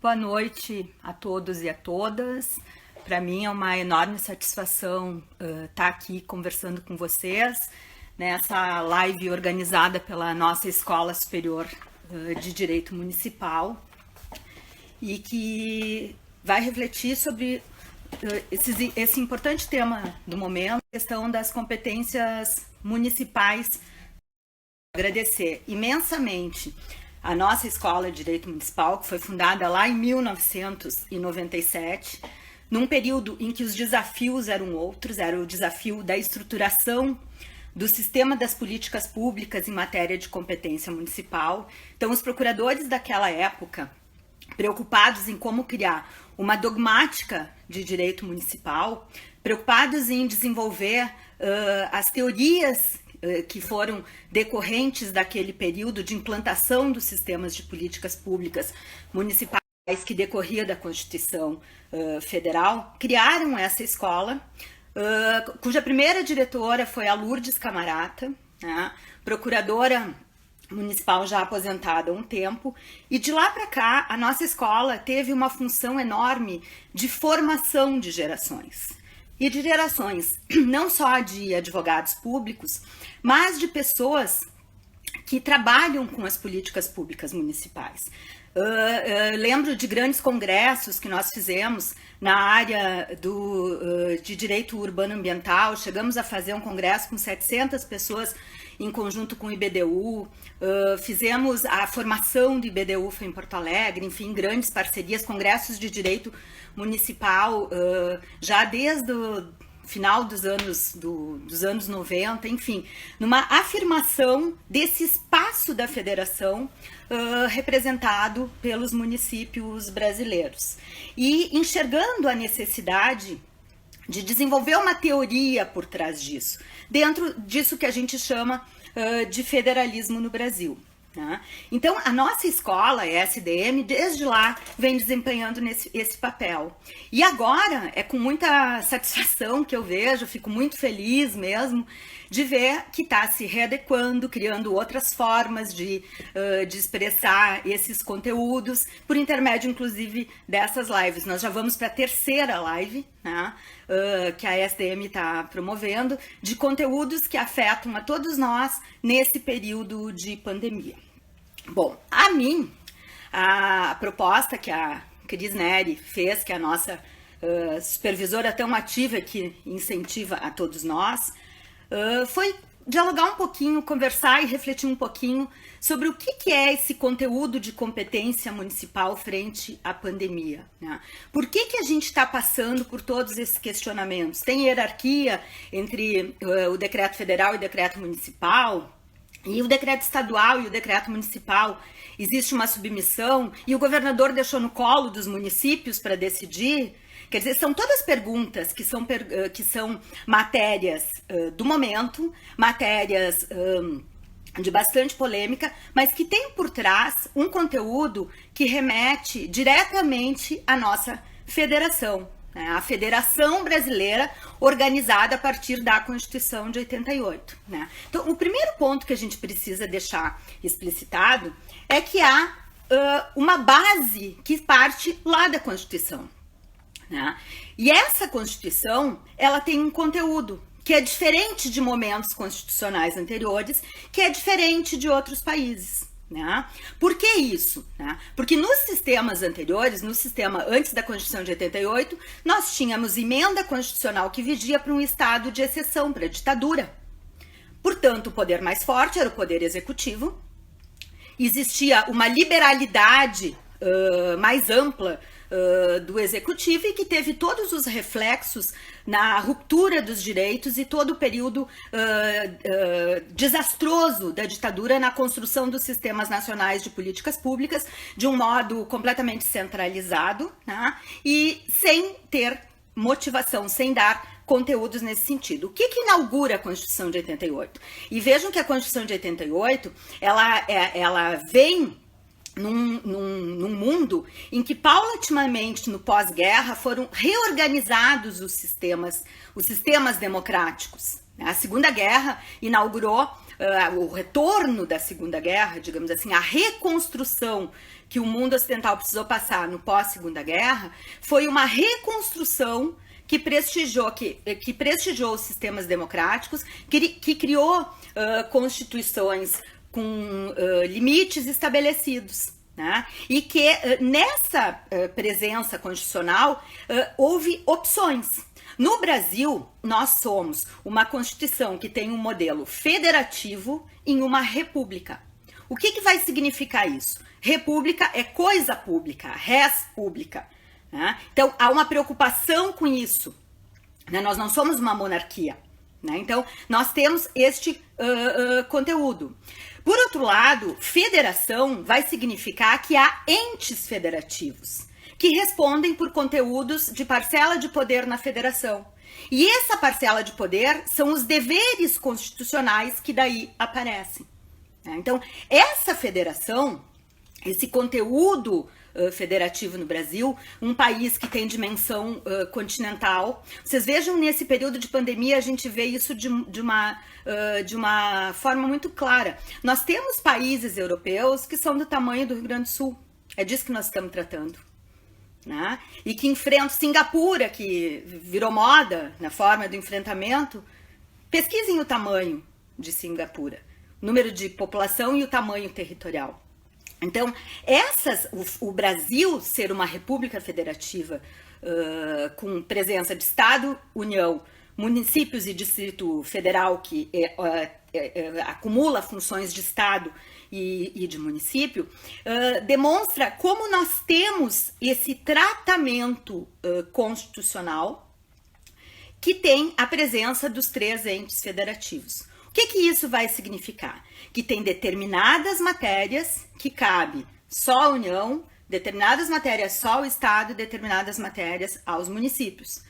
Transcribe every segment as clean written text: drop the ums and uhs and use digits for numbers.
Boa noite a todos e a todas. Para mim é uma enorme satisfação estar aqui conversando com vocês nessa live organizada pela nossa Escola Superior de Direito Municipal e que vai refletir sobre esse importante tema do momento, a questão das competências municipais. Agradecer imensamente a nossa Escola de Direito Municipal, que foi fundada lá em 1997, num período em que os desafios eram outros, era o desafio da estruturação do sistema das políticas públicas em matéria de competência municipal. Então, os procuradores daquela época, preocupados em como criar uma dogmática de direito municipal, preocupados em desenvolver as teorias que foram decorrentes daquele período de implantação dos sistemas de políticas públicas municipais que decorria da Constituição Federal, criaram essa escola, cuja primeira diretora foi a Lourdes Camarata, né, procuradora municipal já aposentada há um tempo, e de lá para cá a nossa escola teve uma função enorme de formação de gerações. E de gerações não só de advogados públicos, mas de pessoas que trabalham com as políticas públicas municipais. Lembro de grandes congressos que nós fizemos na área de direito urbano ambiental. Chegamos a fazer um congresso com 700 pessoas em conjunto com o IBDU, fizemos a formação do IBDU foi em Porto Alegre, enfim, grandes parcerias, congressos de direito municipal, já desde o final dos anos 90, enfim, numa afirmação desse espaço da federação representado pelos municípios brasileiros. E enxergando a necessidade de desenvolver uma teoria por trás disso, dentro disso que a gente chama de federalismo no Brasil. Né? Então, a nossa escola, a SDM, desde lá vem desempenhando esse papel. E agora é com muita satisfação que eu vejo, fico muito feliz mesmo de ver que está se readequando, criando outras formas de expressar esses conteúdos, por intermédio, inclusive, dessas lives. Nós já vamos para a terceira live, né, que a SDM está promovendo, de conteúdos que afetam a todos nós nesse período de pandemia. Bom, a proposta que a Cris Neri fez, que é a nossa supervisora tão ativa que incentiva a todos nós, foi dialogar um pouquinho, conversar e refletir um pouquinho sobre o que é esse conteúdo de competência municipal frente à pandemia. Né? Por que a gente está passando por todos esses questionamentos? Tem hierarquia entre o decreto federal e o decreto municipal? E o decreto estadual e o decreto municipal, existe uma submissão e o governador deixou no colo dos municípios para decidir? Quer dizer, são todas perguntas que são matérias do momento, matérias de bastante polêmica, mas que tem por trás um conteúdo que remete diretamente à nossa federação, né? A Federação Brasileira, organizada a partir da Constituição de 88. Né? Então, o primeiro ponto que a gente precisa deixar explicitado é que há uma base que parte lá da Constituição. Né? E essa Constituição, ela tem um conteúdo que é diferente de momentos constitucionais anteriores, que é diferente de outros países. Né? Por que isso? Né? Porque nos sistemas anteriores, no sistema antes da Constituição de 88, nós tínhamos emenda constitucional que vigia para um estado de exceção, para a ditadura. Portanto, o poder mais forte era o poder executivo, existia uma liberalidade mais ampla do executivo e que teve todos os reflexos na ruptura dos direitos e todo o período desastroso da ditadura na construção dos sistemas nacionais de políticas públicas de um modo completamente centralizado, né? E sem ter motivação, sem dar conteúdos nesse sentido. O que inaugura a Constituição de 88? E vejam que a Constituição de 88 ela vem num mundo em que paulatinamente no pós-guerra foram reorganizados os sistemas democráticos. A Segunda Guerra inaugurou o retorno da Segunda Guerra, digamos assim, a reconstrução que o mundo ocidental precisou passar no pós-Segunda Guerra foi uma reconstrução que prestigiou os sistemas democráticos, que criou constituições com limites estabelecidos. Né? E que nessa presença constitucional houve opções. No Brasil, nós somos uma Constituição que tem um modelo federativo em uma república. O que vai significar isso? República é coisa pública, res pública. Né? Então, há uma preocupação com isso. Né? Nós não somos uma monarquia. Né? Então, nós temos este conteúdo. Por outro lado, federação vai significar que há entes federativos que respondem por conteúdos de parcela de poder na federação. E essa parcela de poder são os deveres constitucionais que daí aparecem. Então, essa federação, esse conteúdo federativo no Brasil, um país que tem dimensão continental. Vocês vejam, nesse período de pandemia, a gente vê isso de uma forma muito clara. Nós temos países europeus que são do tamanho do Rio Grande do Sul. É disso que nós estamos tratando. Né? E que enfrentam Singapura, que virou moda na forma do enfrentamento. Pesquisem o tamanho de Singapura, o número de população e o tamanho territorial. Então, o Brasil ser uma república federativa com presença de Estado, União, municípios e Distrito Federal, que acumula funções de Estado e de município, demonstra como nós temos esse tratamento constitucional que tem a presença dos três entes federativos. O que isso vai significar? Que tem determinadas matérias que cabe só à União, determinadas matérias só ao Estado e determinadas matérias aos municípios.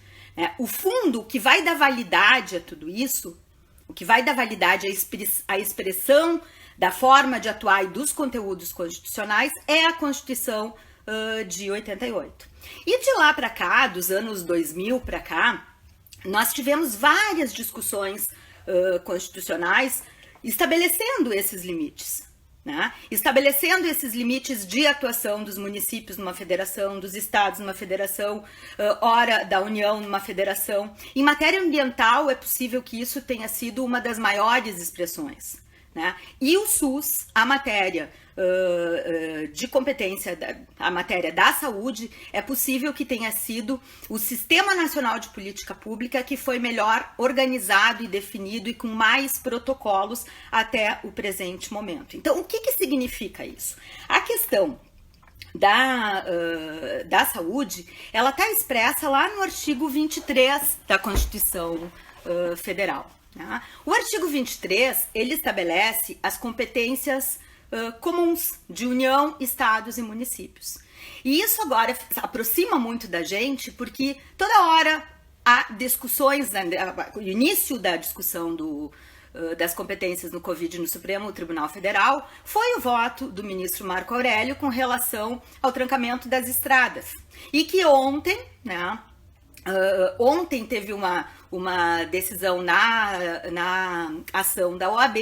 O fundo que vai dar validade a tudo isso, o que vai dar validade à expressão da forma de atuar e dos conteúdos constitucionais é a Constituição de 88. E de lá para cá, dos anos 2000 para cá, nós tivemos várias discussões constitucionais estabelecendo esses limites, né? Estabelecendo esses limites de atuação dos municípios numa federação, dos estados numa federação, ora da União numa federação. Em matéria ambiental, é possível que isso tenha sido uma das maiores expressões. Né? E o SUS, a matéria de competência, a matéria da saúde, é possível que tenha sido o Sistema Nacional de Política Pública que foi melhor organizado e definido e com mais protocolos até o presente momento. Então, o que significa isso? A questão da saúde, ela está expressa lá no artigo 23 da Constituição Federal. Né? O artigo 23, ele estabelece as competências comuns de União, Estados e municípios. E isso agora aproxima muito da gente, porque toda hora há discussões, o início da discussão das competências no Covid no Supremo Tribunal Federal foi o voto do ministro Marco Aurélio com relação ao trancamento das estradas. E que ontem, né, ontem teve uma decisão na ação da OAB,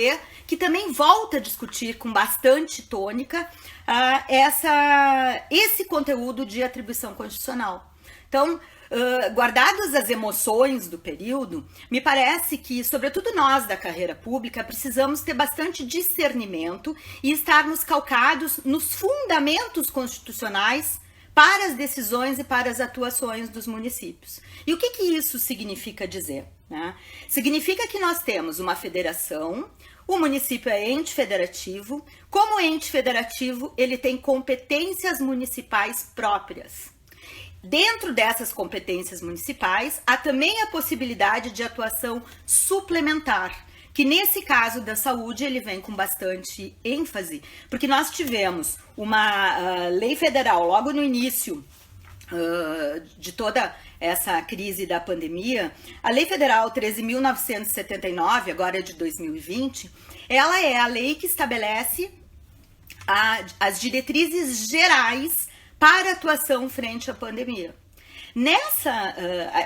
que também volta a discutir com bastante tônica esse conteúdo de atribuição constitucional. Então, guardadas as emoções do período, me parece que, sobretudo nós da carreira pública, precisamos ter bastante discernimento e estarmos calcados nos fundamentos constitucionais para as decisões e para as atuações dos municípios. E o que isso significa dizer? Né? Significa que nós temos uma federação, o município é ente federativo, como ente federativo ele tem competências municipais próprias. Dentro dessas competências municipais, há também a possibilidade de atuação suplementar, que nesse caso da saúde ele vem com bastante ênfase, porque nós tivemos uma lei federal logo no início de toda essa crise da pandemia, a Lei Federal 13.979, agora de 2020, ela é a lei que estabelece as diretrizes gerais para atuação frente à pandemia.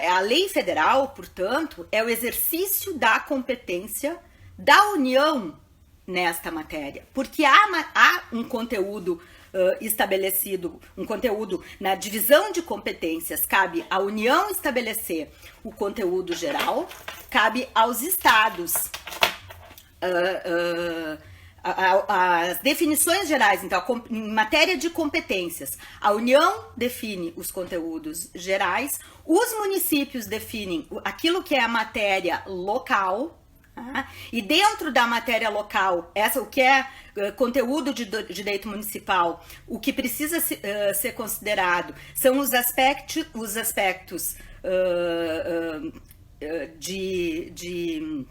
A lei federal, portanto, é o exercício da competência da União nesta matéria, porque há um conteúdo estabelecido, um conteúdo na divisão de competências, cabe à União estabelecer o conteúdo geral, cabe aos estados as definições gerais. Então, em matéria de competências, a União define os conteúdos gerais, os municípios definem aquilo que é a matéria local, tá? E dentro da matéria local, o que é conteúdo de direito municipal, o que precisa ser considerado são os aspectos de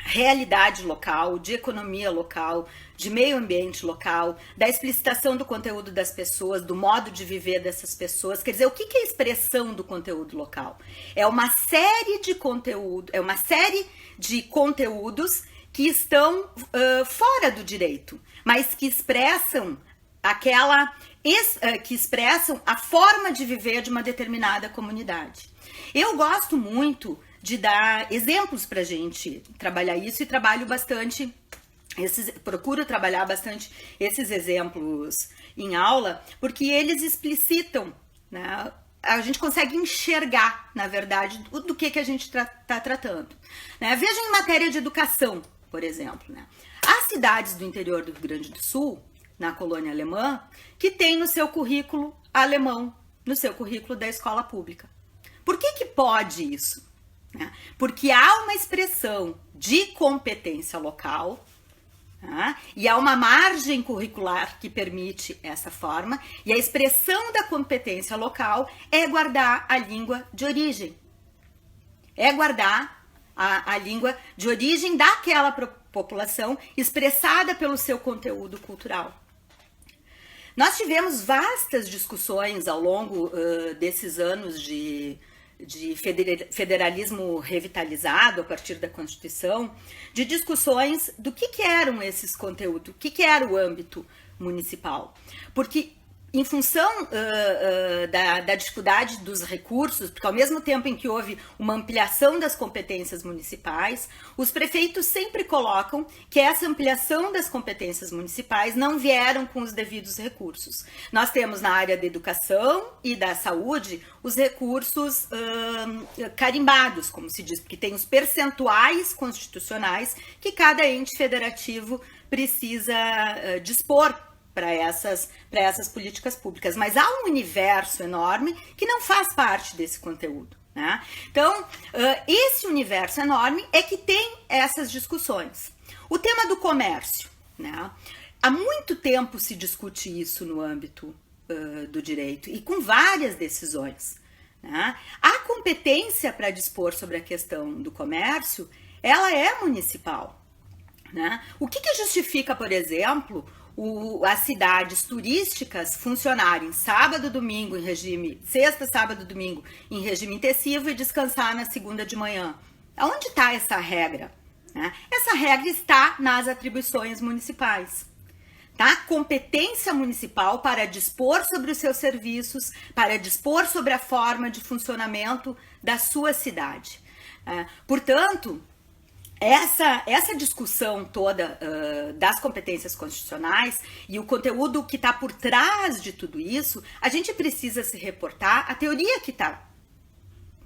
realidade local, de economia local, de meio ambiente local, da explicitação do conteúdo das pessoas, do modo de viver dessas pessoas. Quer dizer, o que é a expressão do conteúdo local? É uma série de conteúdos que estão fora do direito, mas que expressam a forma de viver de uma determinada comunidade. Eu gosto muito de dar exemplos para a gente trabalhar isso, e procuro trabalhar bastante esses exemplos em aula, porque eles explicitam, né? A gente consegue enxergar, na verdade, do que a gente está tratando, né? Veja em matéria de educação, por exemplo, né? Há cidades do interior do Rio Grande do Sul, na colônia alemã, que tem no seu currículo alemão, no seu currículo da escola pública. Por que pode isso? Porque há uma expressão de competência local, tá? E há uma margem curricular que permite essa forma, e a expressão da competência local é guardar a língua de origem. É guardar a língua de origem daquela população expressada pelo seu conteúdo cultural. Nós tivemos vastas discussões ao longo desses anos de federalismo revitalizado a partir da Constituição, de discussões do que eram esses conteúdos, o que era o âmbito municipal. Porque, em função da dificuldade dos recursos, porque ao mesmo tempo em que houve uma ampliação das competências municipais, os prefeitos sempre colocam que essa ampliação das competências municipais não vieram com os devidos recursos. Nós temos na área da educação e da saúde os recursos carimbados, como se diz, porque tem os percentuais constitucionais que cada ente federativo precisa dispor para essas políticas públicas, mas há um universo enorme que não faz parte desse conteúdo, né? Então, esse universo enorme é que tem essas discussões. O tema do comércio, né? Há muito tempo se discute isso no âmbito do direito, e com várias decisões, né? A competência para dispor sobre a questão do comércio, ela é municipal, né? O que justifica, por exemplo, as cidades turísticas funcionarem sábado, domingo em regime, sexta, sábado, domingo em regime intensivo e descansar na segunda de manhã? Onde está essa regra? Né? Essa regra está nas atribuições municipais. Tá? Competência municipal para dispor sobre os seus serviços, para dispor sobre a forma de funcionamento da sua cidade. Portanto, essa discussão toda das competências constitucionais e o conteúdo que está por trás de tudo isso, a gente precisa se reportar à teoria que está.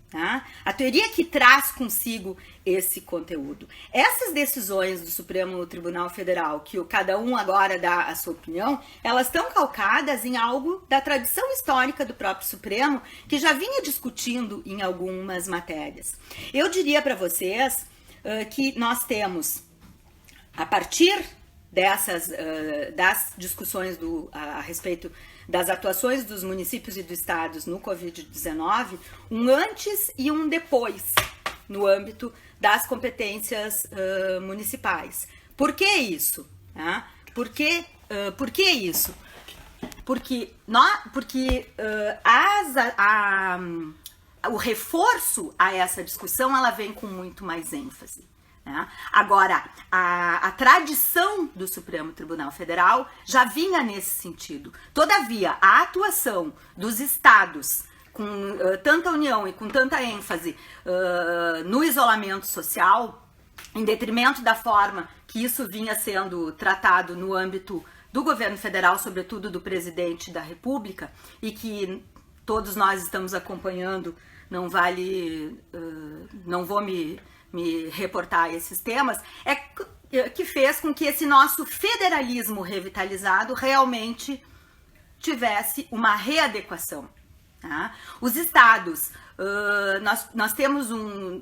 Tá? A teoria que traz consigo esse conteúdo. Essas decisões do Supremo Tribunal Federal, que cada um agora dá a sua opinião, elas estão calcadas em algo da tradição histórica do próprio Supremo, que já vinha discutindo em algumas matérias. Eu diria para vocês que nós temos, a partir das discussões a respeito das atuações dos municípios e dos estados no Covid-19, um antes e um depois no âmbito das competências municipais. Por que isso? Por que isso? Porque o reforço a essa discussão, ela vem com muito mais ênfase. Né? Agora, a tradição do Supremo Tribunal Federal já vinha nesse sentido. Todavia, a atuação dos estados com tanta união e com tanta ênfase no isolamento social, em detrimento da forma que isso vinha sendo tratado no âmbito do governo federal, sobretudo do presidente da República, e que todos nós estamos acompanhando, não vou me reportar a esses temas, que fez com que esse nosso federalismo revitalizado realmente tivesse uma readequação. Tá? Os estados, nós temos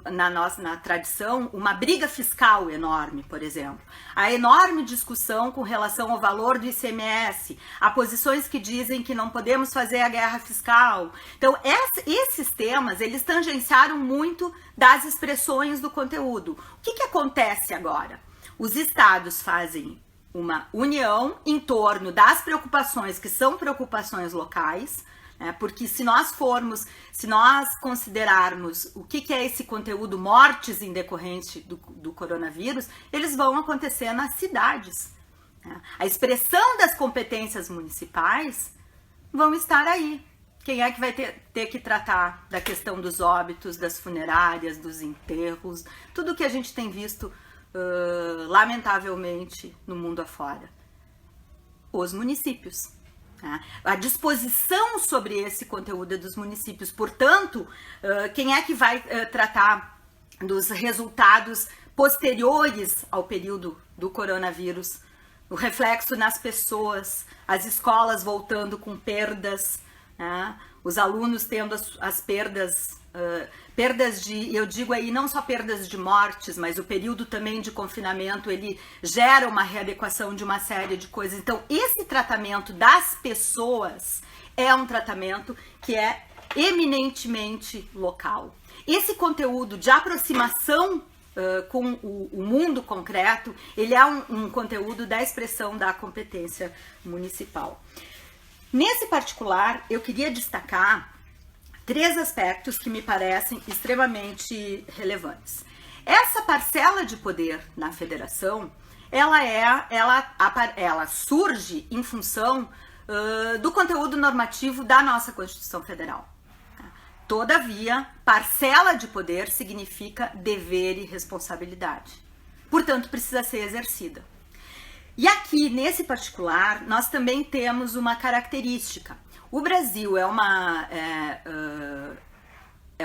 na tradição uma briga fiscal enorme, por exemplo. A enorme discussão com relação ao valor do ICMS, há posições que dizem que não podemos fazer a guerra fiscal. Então, esses temas, eles tangenciaram muito das expressões do conteúdo. O que acontece agora? Os estados fazem uma união em torno das preocupações que são preocupações locais, porque se nós considerarmos o que é esse conteúdo mortes em decorrente do coronavírus, eles vão acontecer nas cidades. A expressão das competências municipais vão estar aí. Quem é que vai ter que tratar da questão dos óbitos, das funerárias, dos enterros, tudo que a gente tem visto, lamentavelmente, no mundo afora? Os municípios. A disposição sobre esse conteúdo é dos municípios. Portanto, quem é que vai tratar dos resultados posteriores ao período do coronavírus? O reflexo nas pessoas, as escolas voltando com perdas, os alunos tendo as perdas de, eu digo aí, não só perdas de mortes, mas o período também de confinamento, ele gera uma readequação de uma série de coisas. Então, esse tratamento das pessoas é um tratamento que é eminentemente local. Esse conteúdo de aproximação com o mundo concreto, ele é um conteúdo da expressão da competência municipal. Nesse particular, eu queria destacar 3 aspectos que me parecem extremamente relevantes. Essa parcela de poder na federação, ela surge em função do conteúdo normativo da nossa Constituição Federal. Todavia, parcela de poder significa dever e responsabilidade. Portanto, precisa ser exercida. E aqui, nesse particular, nós também temos uma característica. O Brasil é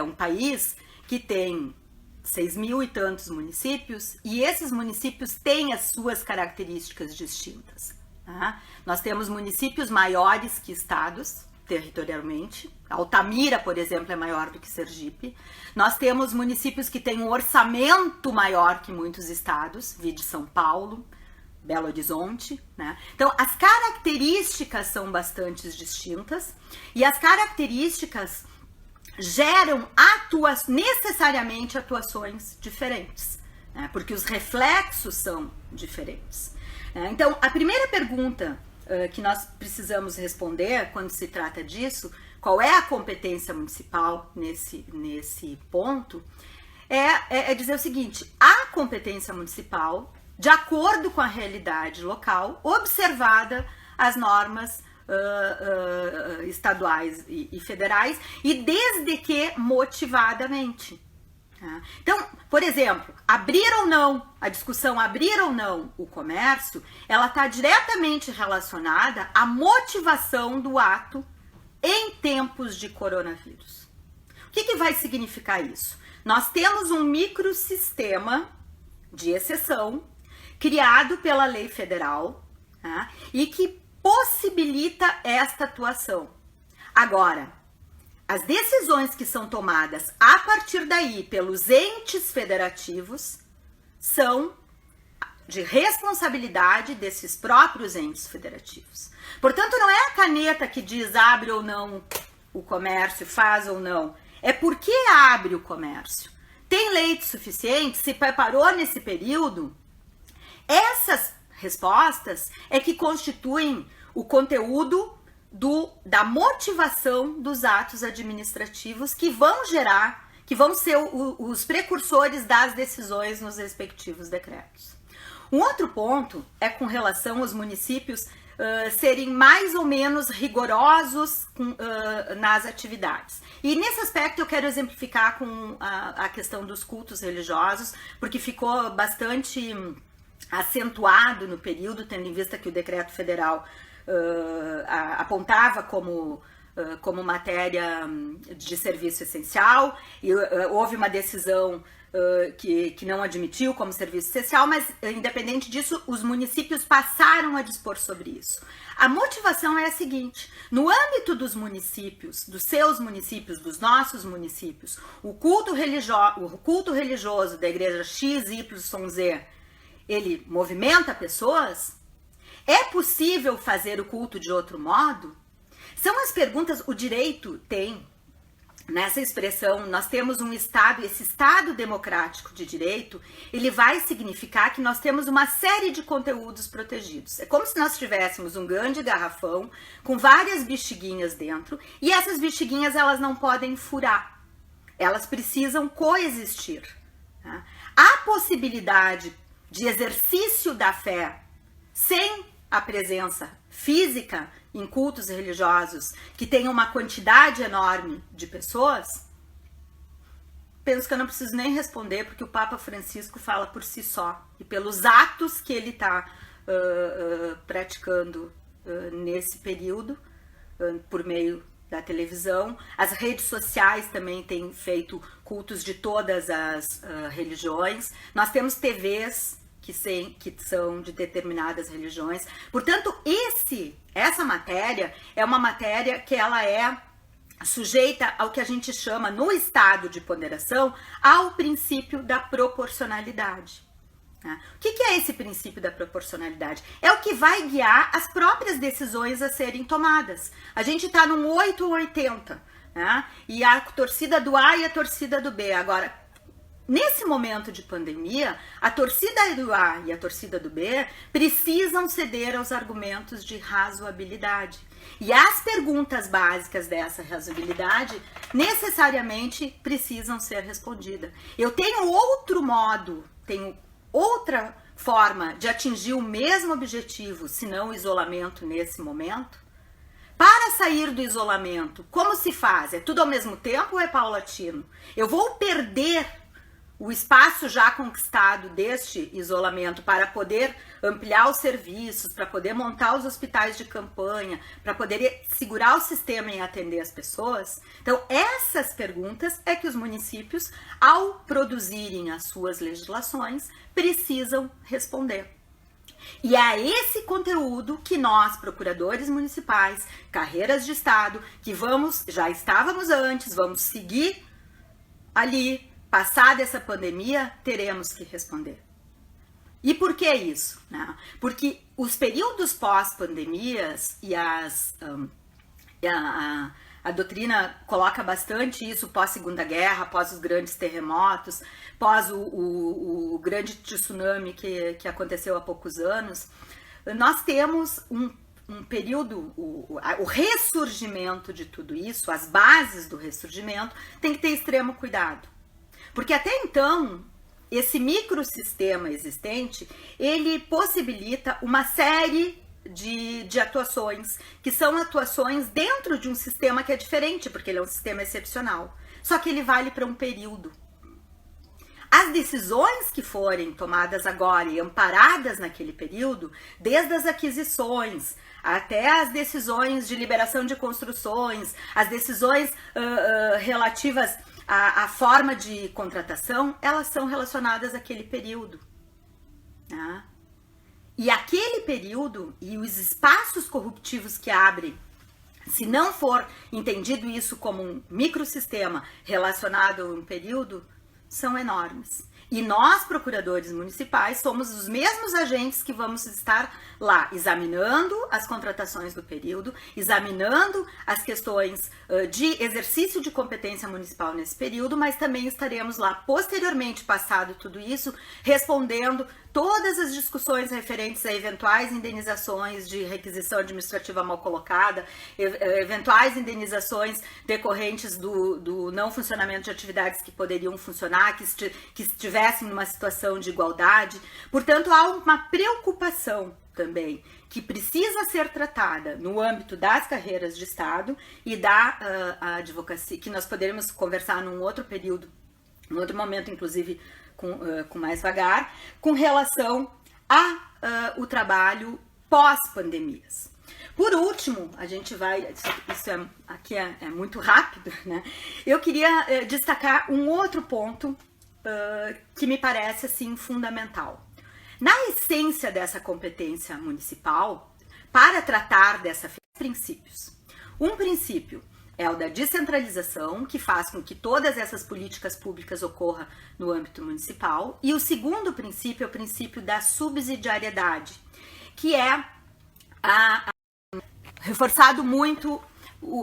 um país que tem 6.000 e tantos municípios, e esses municípios têm as suas características distintas. Tá? Nós temos municípios maiores que estados, territorialmente. Altamira, por exemplo, é maior do que Sergipe. Nós temos municípios que têm um orçamento maior que muitos estados, vide São Paulo, Belo Horizonte, né? Então, as características são bastante distintas e as características geram necessariamente atuações diferentes, né? Porque os reflexos são diferentes. Então, a primeira pergunta que nós precisamos responder quando se trata disso, qual é a competência municipal nesse ponto, é dizer o seguinte: a competência municipal, de acordo com a realidade local, observada as normas estaduais e federais, e desde que motivadamente. Tá? Então, por exemplo, a discussão abrir ou não o comércio, ela está diretamente relacionada à motivação do ato em tempos de coronavírus. O que vai significar isso? Nós temos um microsistema de exceção criado pela lei federal, tá? E que possibilita esta atuação. Agora, as decisões que são tomadas a partir daí pelos entes federativos são de responsabilidade desses próprios entes federativos. Portanto, não é a caneta que diz abre ou não o comércio, faz ou não. É porque abre o comércio. Tem leite suficiente? Se preparou nesse período? Essas respostas é que constituem o conteúdo da motivação dos atos administrativos que vão ser os precursores das decisões nos respectivos decretos. Um outro ponto é com relação aos municípios serem mais ou menos rigorosos nas atividades. E nesse aspecto eu quero exemplificar com a questão dos cultos religiosos, porque ficou bastante acentuado no período, tendo em vista que o decreto federal apontava como matéria de serviço essencial, e houve uma decisão que não admitiu como serviço essencial, mas independente disso, os municípios passaram a dispor sobre isso. A motivação é a seguinte: no âmbito dos municípios, dos seus municípios, dos nossos municípios, o culto religioso da igreja XYZ, ele movimenta pessoas? É possível fazer o culto de outro modo? São as perguntas. O direito tem, nessa expressão, nós temos um Estado, esse Estado democrático de direito, ele vai significar que nós temos uma série de conteúdos protegidos. É como se nós tivéssemos um grande garrafão com várias bexiguinhas dentro, e essas bexiguinhas, elas não podem furar. Elas precisam coexistir. Tá? A possibilidade de exercício da fé sem a presença física em cultos religiosos que tenham uma quantidade enorme de pessoas, penso que eu não preciso nem responder, porque o Papa Francisco fala por si só, e pelos atos que ele está praticando nesse período, por meio da televisão. As redes sociais também têm feito cultos de todas as religiões. Nós temos TVs que são de determinadas religiões. Portanto, essa matéria é uma matéria que ela é sujeita ao que a gente chama, no estado de ponderação, ao princípio da proporcionalidade. O que é esse princípio da proporcionalidade? É o que vai guiar as próprias decisões a serem tomadas. A gente está num 8 ou 80, né? E a torcida do A e a torcida do B. Agora, nesse momento de pandemia, a torcida do A e a torcida do B precisam ceder aos argumentos de razoabilidade. E as perguntas básicas dessa razoabilidade necessariamente precisam ser respondidas. Eu tenho outro modo, tenho outra forma de atingir o mesmo objetivo, se não o isolamento nesse momento? Para sair do isolamento, como se faz? É tudo ao mesmo tempo ou é paulatino? Eu vou perder o espaço já conquistado deste isolamento para poder ampliar os serviços, para poder montar os hospitais de campanha, para poder segurar o sistema em atender as pessoas? Então, essas perguntas é que os municípios, ao produzirem as suas legislações, precisam responder. E é esse conteúdo que nós, procuradores municipais, carreiras de Estado, que já estávamos antes, vamos seguir ali, passada essa pandemia, teremos que responder. E por que isso? Porque os períodos pós-pandemias e a doutrina coloca bastante isso, pós-Segunda Guerra, pós os grandes terremotos, pós o grande tsunami que aconteceu há poucos anos, nós temos um período, o ressurgimento de tudo isso, as bases do ressurgimento, tem que ter extremo cuidado. Porque até então, esse microsistema existente, ele possibilita uma série de atuações, que são atuações dentro de um sistema que é diferente, porque ele é um sistema excepcional. Só que ele vale para um período. As decisões que forem tomadas agora e amparadas naquele período, desde as aquisições até as decisões de liberação de construções, as decisões relativas à forma de contratação, elas são relacionadas àquele período. Tá? E aquele período e os espaços corruptivos que abrem, se não for entendido isso como um microsistema relacionado a um período, são enormes. E nós, procuradores municipais, somos os mesmos agentes que vamos estar lá examinando as contratações do período, examinando as questões de exercício de competência municipal nesse período, mas também estaremos lá posteriormente, passado tudo isso, respondendo todas as discussões referentes a eventuais indenizações de requisição administrativa mal colocada, eventuais indenizações decorrentes do não funcionamento de atividades que poderiam funcionar, que estivessem numa situação de igualdade. Portanto, há uma preocupação também que precisa ser tratada no âmbito das carreiras de Estado e da advocacia, que nós poderemos conversar num outro período, num outro momento, inclusive, com mais vagar, com relação o trabalho pós-pandemias. Por último, a gente vai, aqui é muito rápido, né? Eu queria destacar um outro ponto que me parece assim fundamental. Na essência dessa competência municipal, para tratar dessa princípios. Um princípio é o da descentralização, que faz com que todas essas políticas públicas ocorram no âmbito municipal. E o segundo princípio é o princípio da subsidiariedade, que é reforçado muito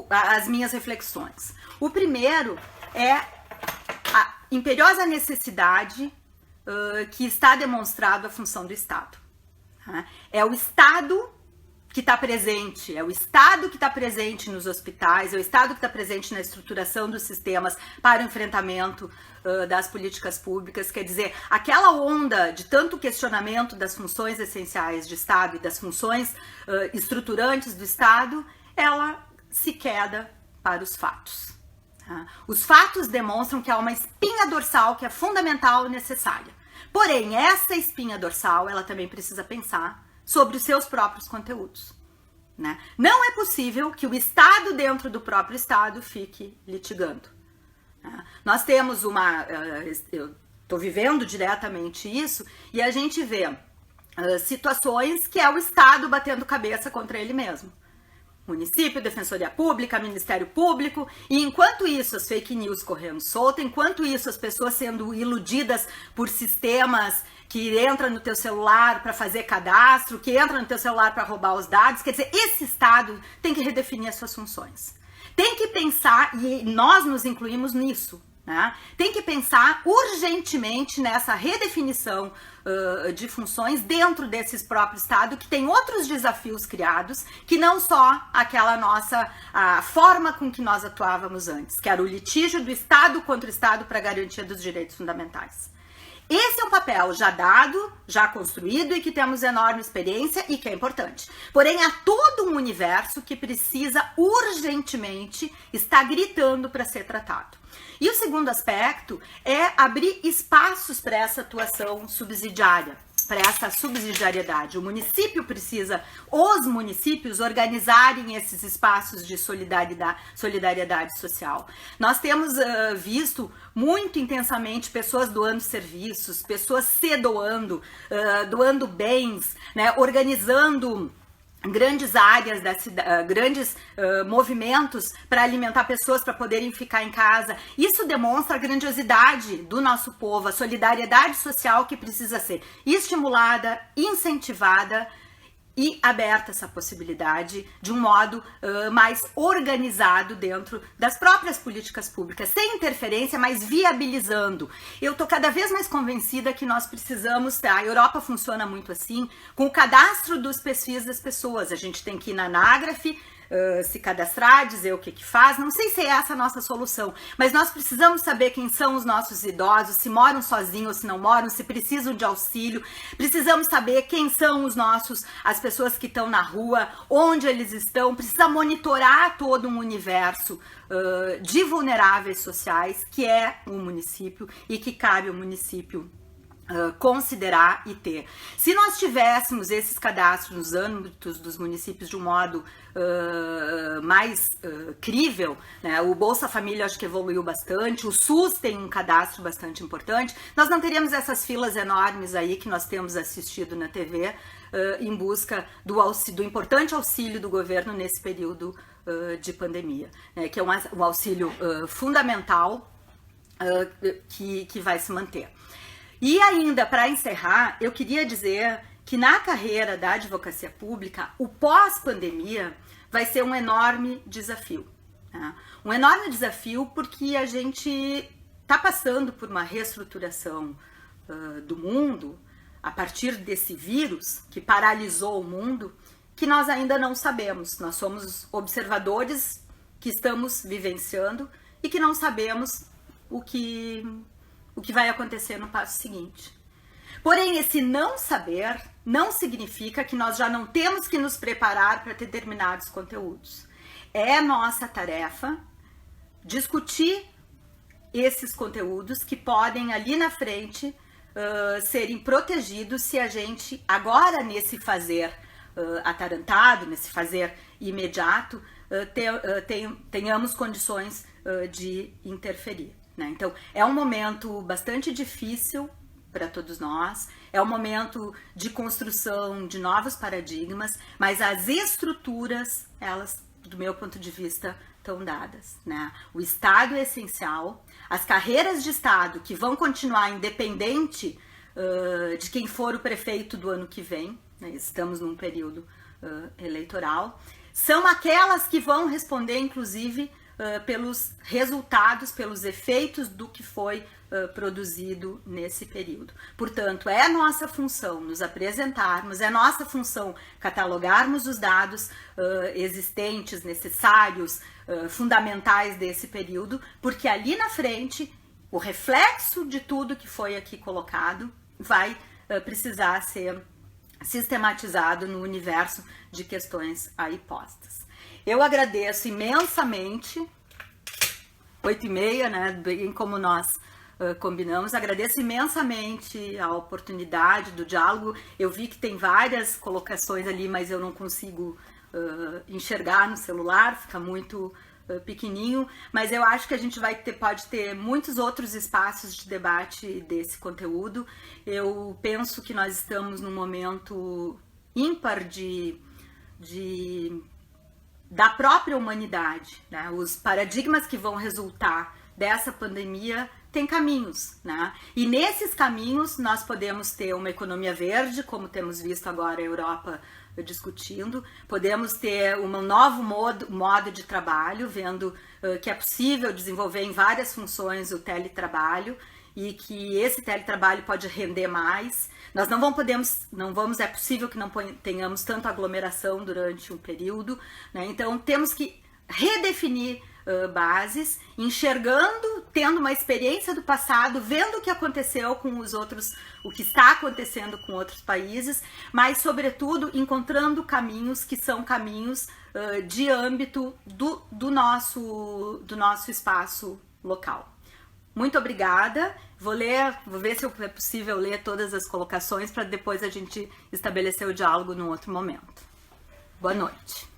as minhas reflexões. O primeiro é a imperiosa necessidade que está demonstrado a função do Estado. É o Estado que está presente, é o Estado que está presente nos hospitais, é o Estado que está presente na estruturação dos sistemas para o enfrentamento das políticas públicas. Quer dizer, aquela onda de tanto questionamento das funções essenciais de Estado e das funções estruturantes do Estado, ela se queda para os fatos. Os fatos demonstram que há uma espinha dorsal que é fundamental e necessária. Porém, essa espinha dorsal, ela também precisa pensar sobre os seus próprios conteúdos, né? Não é possível que o Estado dentro do próprio Estado fique litigando. Nós temos eu estou vivendo diretamente isso, e a gente vê situações que é o Estado batendo cabeça contra ele mesmo. Município, Defensoria Pública, Ministério Público, e enquanto isso as fake news correndo solta, enquanto isso as pessoas sendo iludidas por sistemas que entram no teu celular para fazer cadastro, que entram no teu celular para roubar os dados. Quer dizer, esse Estado tem que redefinir as suas funções. Tem que pensar, e nós nos incluímos nisso, né? Tem que pensar urgentemente nessa redefinição de funções dentro desses próprios Estado, que tem outros desafios criados, que não só aquela a forma com que nós atuávamos antes, que era o litígio do Estado contra o Estado para a garantia dos direitos fundamentais. Esse é um papel já dado, já construído e que temos enorme experiência e que é importante. Porém, há todo um universo que precisa urgentemente estar gritando para ser tratado. E o segundo aspecto é abrir espaços para essa atuação subsidiária, para essa subsidiariedade. Os municípios organizarem esses espaços de solidariedade social. Nós temos visto muito intensamente pessoas doando serviços, pessoas se doando, doando bens, né, organizando grandes áreas da cidade, grandes movimentos para alimentar pessoas para poderem ficar em casa. Isso demonstra a grandiosidade do nosso povo, a solidariedade social que precisa ser estimulada, incentivada e aberta essa possibilidade de um modo mais organizado dentro das próprias políticas públicas, sem interferência, mas viabilizando. Eu estou cada vez mais convencida que nós precisamos, a Europa funciona muito assim, com o cadastro dos perfis das pessoas. A gente tem que ir na Anágrafe, se cadastrar, dizer o que faz. Não sei se é essa a nossa solução, mas nós precisamos saber quem são os nossos idosos, se moram sozinhos ou se não moram, se precisam de auxílio. Precisamos saber quem são as pessoas que estão na rua, onde eles estão. Precisa monitorar todo um universo de vulneráveis sociais que é o município e que cabe ao município considerar e ter. Se nós tivéssemos esses cadastros nos âmbitos dos municípios de um modo mais crível, né? O Bolsa Família acho que evoluiu bastante, o SUS tem um cadastro bastante importante, nós não teríamos essas filas enormes aí que nós temos assistido na TV em busca do importante auxílio do governo nesse período de pandemia, né? Que é um auxílio fundamental que vai se manter. E ainda, para encerrar, eu queria dizer que na carreira da advocacia pública, o pós-pandemia vai ser um enorme desafio. Né? Um enorme desafio porque a gente está passando por uma reestruturação do mundo a partir desse vírus que paralisou o mundo, que nós ainda não sabemos. Nós somos observadores que estamos vivenciando e que não sabemos o que vai acontecer no passo seguinte. Porém, esse não saber não significa que nós já não temos que nos preparar para determinados conteúdos. É nossa tarefa discutir esses conteúdos que podem ali na frente serem protegidos se a gente, agora nesse fazer atarantado, nesse fazer imediato, tenhamos condições de interferir, né? Então, é um momento bastante difícil para todos nós, é um momento de construção de novos paradigmas, mas as estruturas, elas, do meu ponto de vista, estão dadas, né? O Estado é essencial, as carreiras de Estado que vão continuar independente de quem for o prefeito do ano que vem, né? Estamos num período eleitoral, são aquelas que vão responder, inclusive, pelos resultados, pelos efeitos do que foi produzido nesse período. Portanto, é nossa função nos apresentarmos, é nossa função catalogarmos os dados existentes, necessários, fundamentais desse período, porque ali na frente, o reflexo de tudo que foi aqui colocado vai precisar ser sistematizado no universo de questões aí postas. Eu agradeço imensamente, 8h30, né, bem como nós combinamos, agradeço imensamente a oportunidade do diálogo. Eu vi que tem várias colocações ali, mas eu não consigo enxergar no celular, fica muito pequenininho, mas eu acho que a gente pode ter muitos outros espaços de debate desse conteúdo. Eu penso que nós estamos num momento ímpar da própria humanidade, né? Os paradigmas que vão resultar dessa pandemia têm caminhos, né? E nesses caminhos nós podemos ter uma economia verde, como temos visto agora a Europa discutindo, podemos ter um novo modo de trabalho, vendo que é possível desenvolver em várias funções o teletrabalho e que esse teletrabalho pode render mais. Nós é possível que não tenhamos tanta aglomeração durante um período, né? Então temos que redefinir bases, enxergando, tendo uma experiência do passado, vendo o que aconteceu com os outros, o que está acontecendo com outros países, mas sobretudo encontrando caminhos que são caminhos de âmbito do nosso espaço local. Muito obrigada. Vou ver se é possível ler todas as colocações para depois a gente estabelecer o diálogo num outro momento. Boa noite.